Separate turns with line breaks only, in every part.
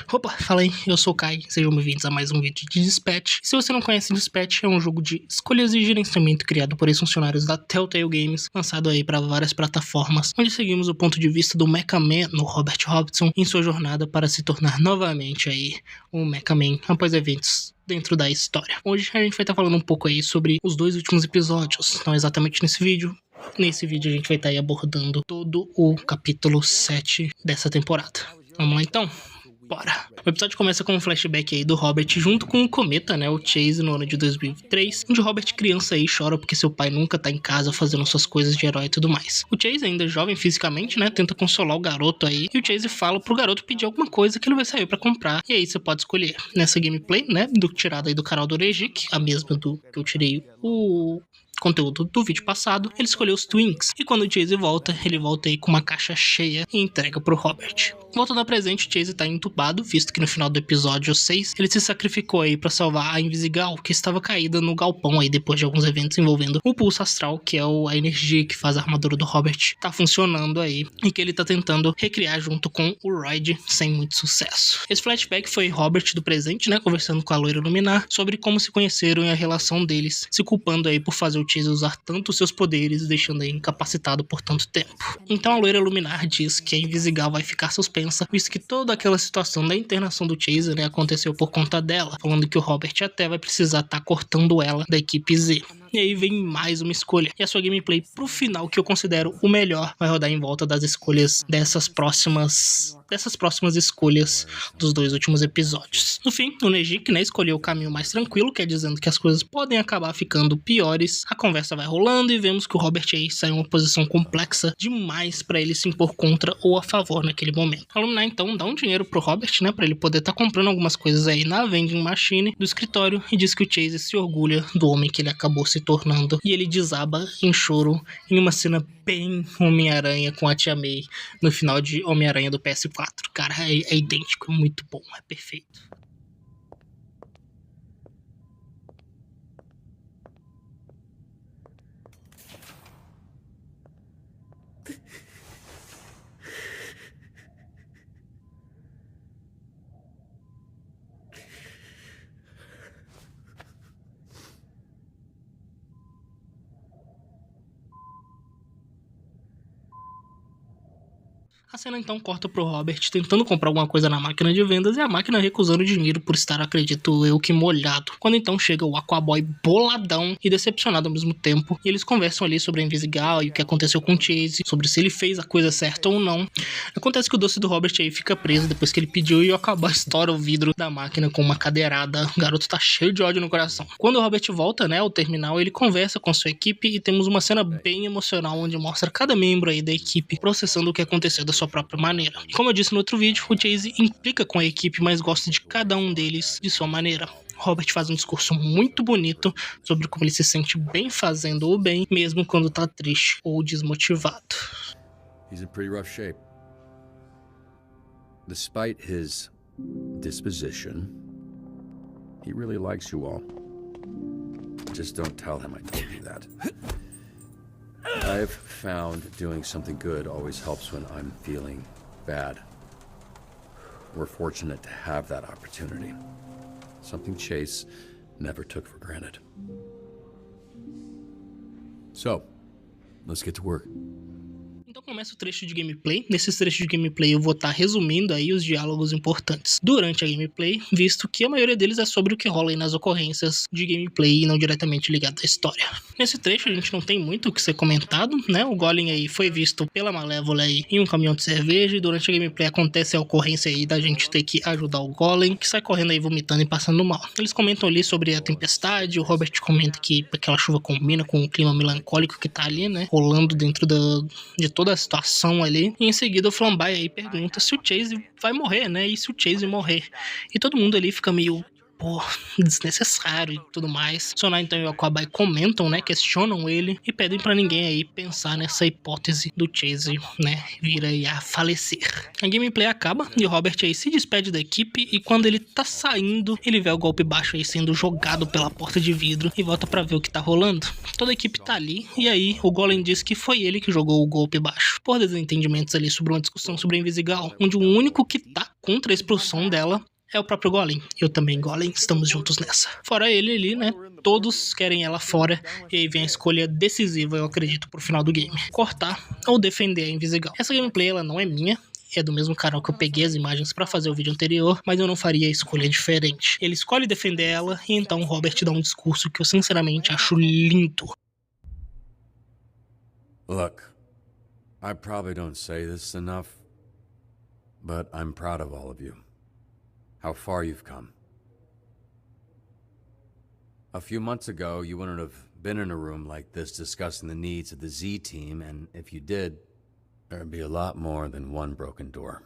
Opa, fala aí, eu sou o Kai, sejam bem-vindos a mais um vídeo de Dispatch. Se você não conhece Dispatch, é um jogo de escolhas e gerenciamento criado por ex-funcionários da Telltale Games, lançado aí para várias plataformas, onde seguimos o ponto de vista do Mecha Man, no Robert Robson, em sua jornada para se tornar novamente aí um Mecha Man após eventos dentro da história. Hoje a gente vai estar falando um pouco aí sobre os dois últimos episódios, não exatamente nesse vídeo. Nesse vídeo a gente vai estar aí abordando todo o capítulo 7 dessa temporada. Vamos lá então? Bora! O episódio começa com um flashback aí do Robert junto com o Cometa, né, o Chase, no ano de 2003, onde o Robert criança aí chora porque seu pai nunca tá em casa fazendo suas coisas de herói e tudo mais. O Chase, ainda jovem fisicamente, né, tenta consolar o garoto aí, e o Chase fala pro garoto pedir alguma coisa que ele vai sair pra comprar, e aí você pode escolher. Nessa gameplay, né, tirada aí do canal do Orejik, a mesma do que eu tirei o conteúdo do vídeo passado, ele escolheu os Twinks, e quando o Chase volta, ele volta aí com uma caixa cheia e entrega pro Robert. Voltando ao presente, o Chase tá entubado, visto que no final do episódio 6, ele se sacrificou aí pra salvar a Invisigal, que estava caída no galpão aí depois de alguns eventos envolvendo o Pulso Astral, que é a energia que faz a armadura do Robert tá funcionando aí, e que ele tá tentando recriar junto com o Royd, sem muito sucesso. Esse flashback foi Robert do presente, né, conversando com a Loira Luminar sobre como se conheceram e a relação deles, se culpando aí por fazer o Chase usar tanto seus poderes, deixando aí incapacitado por tanto tempo. Então a Loira Luminar diz que a Invisigal vai ficar suspensa, visto que toda aquela situação da internação do Chase, né, aconteceu por conta dela, falando que o Robert até vai precisar estar cortando ela da equipe Z. E aí vem mais uma escolha. E a sua gameplay pro final, que eu considero o melhor, vai rodar em volta das escolhas dessas próximas escolhas dos dois últimos episódios. No fim, o Nejik, né, escolheu o caminho mais tranquilo, que é dizendo que as coisas podem acabar ficando piores. A conversa vai rolando e vemos que o Robert aí sai em uma posição complexa demais para ele se impor contra ou a favor naquele momento. A Luminar então dá um dinheiro pro Robert, né, para ele poder estar comprando algumas coisas aí na vending machine do escritório, e diz que o Chase se orgulha do homem que ele acabou se tornando, e ele desaba em choro em uma cena bem Homem-Aranha com a Tia May no final de Homem-Aranha do PS4. Cara, é idêntico, é muito bom, é perfeito. A cena então corta pro Robert tentando comprar alguma coisa na máquina de vendas e a máquina recusando o dinheiro por estar, acredito eu, que molhado. Quando então chega o Aquaboy boladão e decepcionado ao mesmo tempo, e eles conversam ali sobre a Invisigal e o que aconteceu com o Chase, sobre se ele fez a coisa certa ou não. Acontece que o doce do Robert aí fica preso depois que ele pediu, e o Aquaboy estoura o vidro da máquina com uma cadeirada. O garoto tá cheio de ódio no coração. Quando o Robert volta, né, ao terminal, ele conversa com sua equipe e temos uma cena bem emocional onde mostra cada membro aí da equipe processando o que aconteceu da sua própria maneira. E como eu disse no outro vídeo, o Chase implica com a equipe, mas gosta de cada um deles de sua maneira. Robert faz um discurso muito bonito sobre como ele se sente bem fazendo o bem, mesmo quando tá triste ou desmotivado.
He's in pretty rough shape. Despite his disposition, he really likes you all. Just don't tell him I told you that. I've found doing something good always helps when I'm feeling bad. We're fortunate to have that opportunity. Something Chase never took for granted. So, let's get to work.
Então começa o trecho de gameplay. Nesses trechos de gameplay eu vou estar resumindo aí os diálogos importantes durante a gameplay, visto que a maioria deles é sobre o que rola aí nas ocorrências de gameplay e não diretamente ligado à história. Nesse trecho a gente não tem muito o que ser comentado, né? O Golem aí foi visto pela Malévola aí em um caminhão de cerveja, e durante a gameplay acontece a ocorrência aí da gente ter que ajudar o Golem, que sai correndo aí vomitando e passando mal. Eles comentam ali sobre a tempestade, o Robert comenta que aquela chuva combina com o clima melancólico que tá ali, né? Rolando dentro de toda a situação ali, e em seguida o Flambai aí pergunta se o Chase vai morrer, né, e se o Chase morrer, e todo mundo ali fica meio pô, desnecessário e tudo mais. Sonar então e o Aquaboy comentam, né, questionam ele e pedem pra ninguém aí pensar nessa hipótese do Chase, né, vir aí a falecer. A gameplay acaba e o Robert aí se despede da equipe e quando ele tá saindo, ele vê o golpe baixo aí sendo jogado pela porta de vidro e volta pra ver o que tá rolando. Toda a equipe tá ali e aí o Golem diz que foi ele que jogou o golpe baixo, por desentendimentos ali sobre uma discussão sobre a Invisigal, onde o único que tá contra a expulsão dela é o próprio Golem. Eu também, Golem, estamos juntos nessa. Fora ele ali, né? Todos querem ela fora. E aí vem a escolha decisiva, eu acredito, pro final do game. Cortar ou defender a Invisigal. Essa gameplay, ela não é minha. É do mesmo canal que eu peguei as imagens pra fazer o vídeo anterior, mas eu não faria a escolha diferente. Ele escolhe defender ela, e então o Robert dá um discurso que eu sinceramente acho lindo.
Look, I probably don't say this enough, but I'm proud of all of you. How far you've come. A few months ago, you wouldn't have been in a room like this discussing the needs of the Z team, and if you did, there'd be a lot more than one broken door.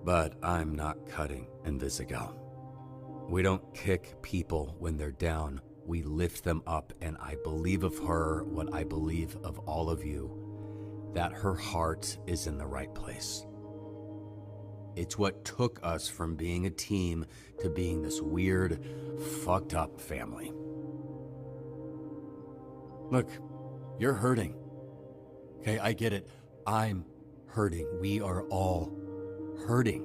But I'm not cutting Invisigal. We don't kick people when they're down. We lift them up, and I believe of her what I believe of all of you, that her heart is in the right place. It's what took us from being a team to being this weird, fucked up family. Look, you're hurting. Okay, I get it. I'm hurting. We are all hurting.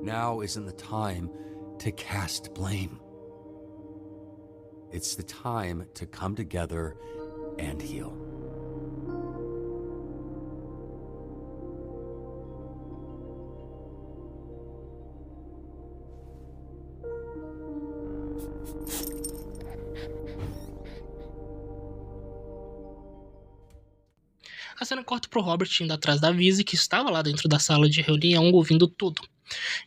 Now isn't the time to cast blame. It's the time to come together and heal.
A cena corta pro Robert indo atrás da Visi, que estava lá dentro da sala de reunião ouvindo tudo.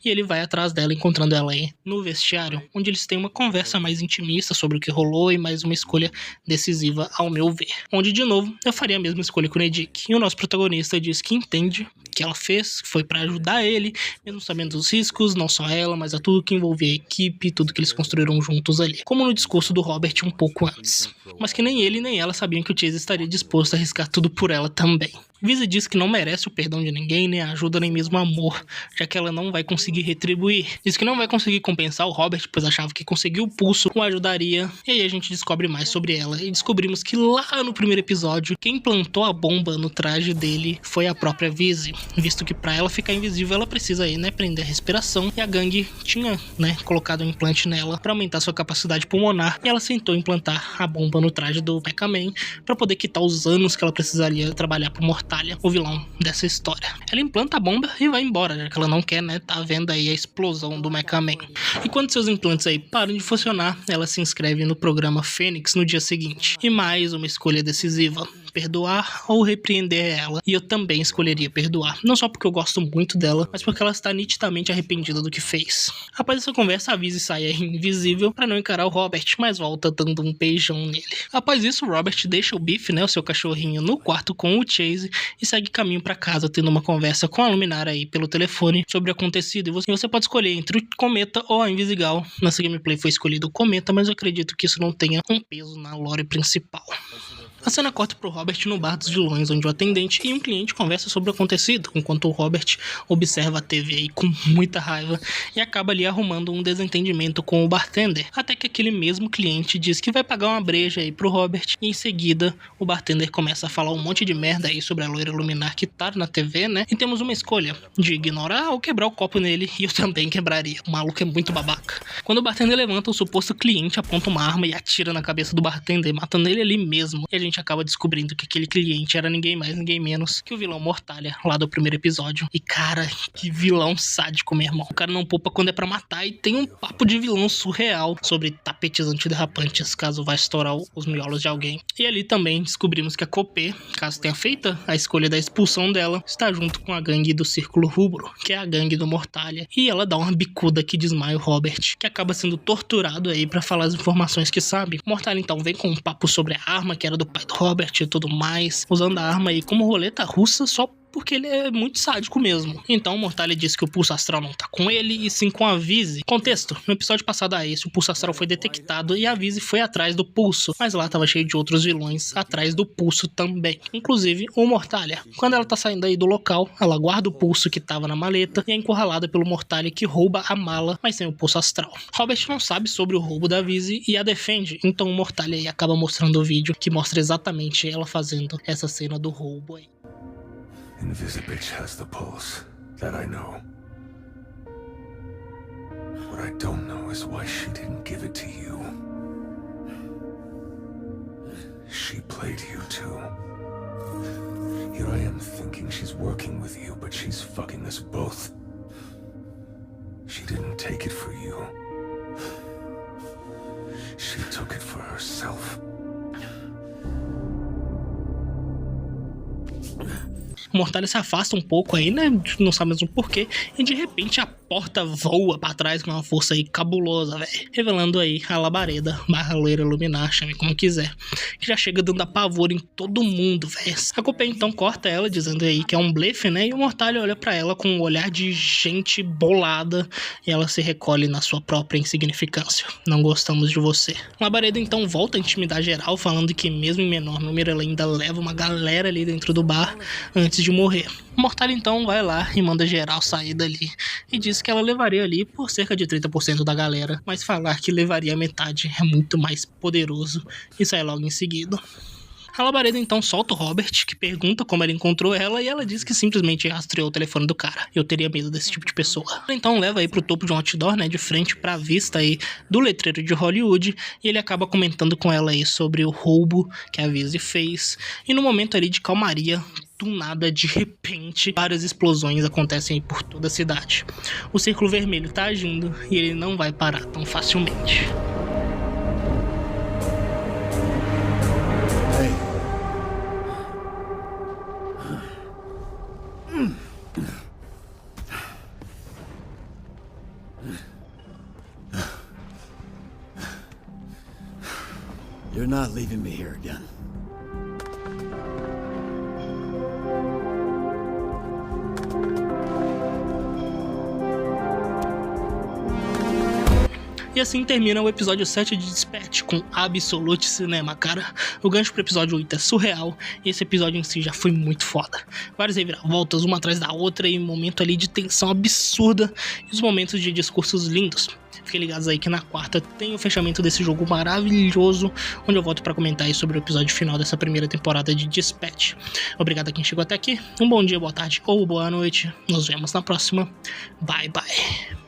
E ele vai atrás dela, encontrando ela aí no vestiário, onde eles têm uma conversa mais intimista sobre o que rolou e mais uma escolha decisiva, ao meu ver. Onde, de novo, eu faria a mesma escolha com o Nedick. E o nosso protagonista diz que entende que ela fez, que foi pra ajudar ele, mesmo sabendo dos riscos, não só ela, mas a tudo que envolvia a equipe, tudo que eles construíram juntos ali. Como no discurso do Robert um pouco antes. Mas que nem ele nem ela sabiam que o Chase estaria disposto a arriscar tudo por ela também. Visa diz que não merece o perdão de ninguém, nem a ajuda, nem mesmo amor, já que ela não vai conseguir retribuir. Diz que não vai conseguir compensar o Robert, pois achava que conseguir o pulso o ajudaria. E aí a gente descobre mais sobre ela. E descobrimos que lá no primeiro episódio, quem plantou a bomba no traje dele foi a própria Visi. Visto que pra ela ficar invisível, ela precisa aí, né, prender a respiração. E a gangue tinha, né, colocado um implante nela pra aumentar sua capacidade pulmonar. E ela tentou implantar a bomba no traje do Mecha Man pra poder quitar os anos que ela precisaria trabalhar pro Mortalha, o vilão dessa história. Ela implanta a bomba e vai embora, já que ela não quer, né, tá vendo aí a explosão do Mecha Man. E quando seus implantes aí param de funcionar, ela se inscreve no programa Fênix no dia seguinte. E mais uma escolha decisiva: perdoar ou repreender ela. E eu também escolheria perdoar. Não só porque eu gosto muito dela, mas porque ela está nitidamente arrependida do que fez. Após essa conversa, a Visi sai invisível para não encarar o Robert, mas volta dando um beijão nele. Após isso, o Robert deixa o Biff, né, o seu cachorrinho, no quarto com o Chase e segue caminho para casa, tendo uma conversa com a Luminária aí pelo telefone sobre o acontecido. E você pode escolher entre o Cometa ou a Invisigal. Nessa gameplay foi escolhido o Cometa, mas eu acredito que isso não tenha um peso na lore principal. A cena corta pro Robert no bar dos vilões, onde o atendente e um cliente conversam sobre o acontecido, enquanto o Robert observa a TV aí com muita raiva e acaba ali arrumando um desentendimento com o bartender, até que aquele mesmo cliente diz que vai pagar uma breja aí pro Robert, e em seguida o bartender começa a falar um monte de merda aí sobre a loira luminar que tá na TV, né? E temos uma escolha de ignorar ou quebrar o copo nele, e eu também quebraria. O maluco é muito babaca. Quando o bartender levanta, o suposto cliente aponta uma arma e atira na cabeça do bartender, matando ele ali mesmo. E a gente acaba descobrindo que aquele cliente era ninguém mais, ninguém menos que o vilão Mortalha, lá do primeiro episódio. E cara, que vilão sádico, meu irmão. O cara não poupa quando é pra matar, e tem um papo de vilão surreal sobre tapetes antiderrapantes, caso vá estourar os miolos de alguém. E ali também descobrimos que a Copê, caso tenha feita a escolha da expulsão dela, está junto com a gangue do Círculo Rubro, que é a gangue do Mortalha. E ela dá uma bicuda que desmaia o Robert, que acaba sendo torturado aí pra falar as informações que sabe. Mortalha então vem com um papo sobre a arma que era do pai do Robert e tudo mais, usando a arma aí como roleta russa, só porque ele é muito sádico mesmo. Então, o Mortale diz que o pulso astral não tá com ele, e sim com a Vise. Contexto: no episódio passado a esse, o pulso astral foi detectado e a Vise foi atrás do pulso, mas lá tava cheio de outros vilões atrás do pulso também, inclusive o Mortalia. Quando ela tá saindo aí do local, ela guarda o pulso que tava na maleta e é encurralada pelo Mortalia, que rouba a mala, mas sem o pulso astral. Robert não sabe sobre o roubo da Vise e a defende, então o Mortalia aí acaba mostrando o vídeo que mostra exatamente ela fazendo essa cena do roubo aí.
Invisibitch has the pulse, that I know. What I don't know is why she didn't give it to you. She played you too. Here I am thinking she's working with you, but she's fucking us both. She didn't take it for you. She took it for herself.
O Mortalia se afasta um pouco aí, né? Não sabe mesmo porquê. E de repente a porta voa pra trás com uma força aí cabulosa, velho. Revelando aí a labareda, barra loira luminar, chame como quiser. Que já chega dando apavor em todo mundo, velho. A Coupé então corta ela, dizendo aí que é um blefe, né? E o Mortalia olha pra ela com um olhar de gente bolada. E ela se recolhe na sua própria insignificância. Não gostamos de você. A labareda então volta a intimidar geral, falando que mesmo em menor número ela ainda leva uma galera ali dentro do bar antes de morrer. O Mortalia então vai lá e manda geral sair dali e diz que ela levaria ali por cerca de 30% da galera, mas falar que levaria a metade é muito mais poderoso e sai logo em seguida. A labareda então solta o Robert, que pergunta como ela encontrou ela, e ela diz que simplesmente rastreou o telefone do cara. Eu teria medo desse tipo de pessoa. Ela então leva aí pro topo de um outdoor, né, de frente pra vista aí do letreiro de Hollywood, e ele acaba comentando com ela aí sobre o roubo que a Vise fez. E no momento ali de calmaria, do nada, de repente, várias explosões acontecem aí por toda a cidade. O Círculo Vermelho tá agindo e ele não vai parar tão facilmente.
You're not leaving me here again.
E assim termina o episódio 7 de Dispatch com Absolute Cinema, cara. O gancho pro episódio 8 é surreal e esse episódio em si já foi muito foda. Várias reviravoltas, uma atrás da outra, e um momento ali de tensão absurda e os momentos de discursos lindos. Fiquem ligados aí que na quarta tem o fechamento desse jogo maravilhoso, onde eu volto pra comentar aí sobre o episódio final dessa primeira temporada de Dispatch. Obrigado a quem chegou até aqui, um bom dia, boa tarde ou boa noite. Nos vemos na próxima. Bye, bye.